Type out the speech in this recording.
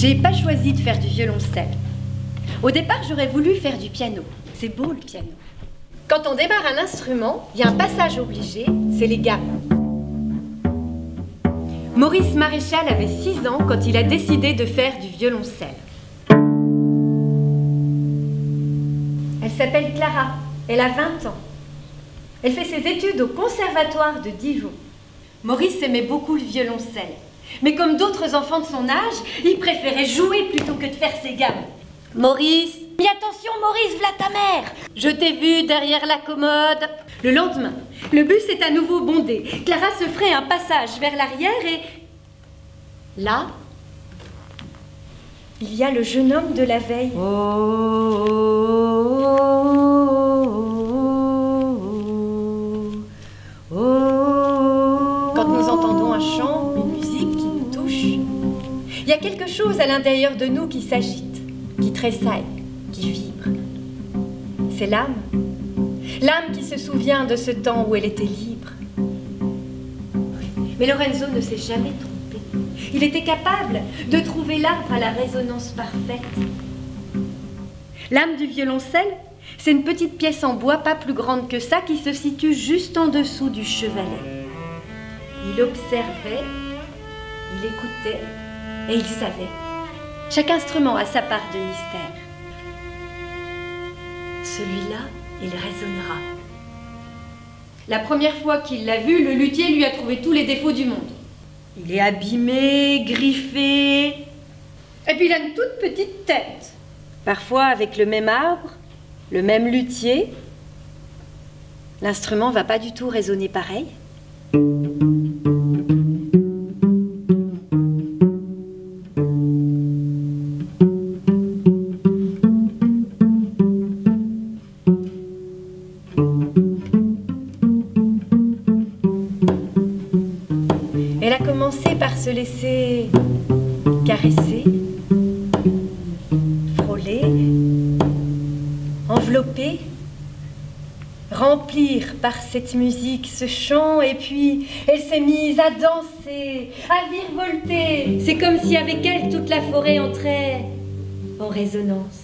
J'ai pas choisi de faire du violoncelle. Au départ, j'aurais voulu faire du piano. C'est beau le piano. Quand on démarre un instrument, il y a un passage obligé, c'est les gammes. Maurice Maréchal avait 6 ans quand il a décidé de faire du violoncelle. Elle s'appelle Clara, elle a 20 ans. Elle fait ses études au conservatoire de Dijon. Maurice aimait beaucoup le violoncelle. Mais comme d'autres enfants de son âge, il préférait jouer plutôt que de faire ses gammes. Maurice, mais attention Maurice, v'là ta mère! Je t'ai vu derrière la commode. Le lendemain, le bus est à nouveau bondé. Clara se ferait un passage vers l'arrière et... Là, il y a le jeune homme de la veille. Quand nous entendons un chant, une musique qui nous touche, il y a quelque chose à l'intérieur de nous qui s'agite, qui tressaille, qui vibre. C'est l'âme. L'âme qui se souvient de ce temps où elle était libre. Mais Lorenzo ne s'est jamais trompé. Il était capable de trouver l'arbre à la résonance parfaite. L'âme du violoncelle, c'est une petite pièce en bois pas plus grande que ça qui se situe juste en dessous du chevalet. Il observait, il écoutait et il savait. Chaque instrument a sa part de mystère. Celui-là, il résonnera. La première fois qu'il l'a vu, le luthier lui a trouvé tous les défauts du monde. Il est abîmé, griffé, et puis il a une toute petite tête. Parfois, avec le même arbre, le même luthier, l'instrument ne va pas du tout résonner pareil. Elle a commencé par se laisser caresser, frôler, envelopper, remplir par cette musique ce chant, et puis elle s'est mise à danser, à virevolter. C'est comme si avec elle toute la forêt entrait en résonance.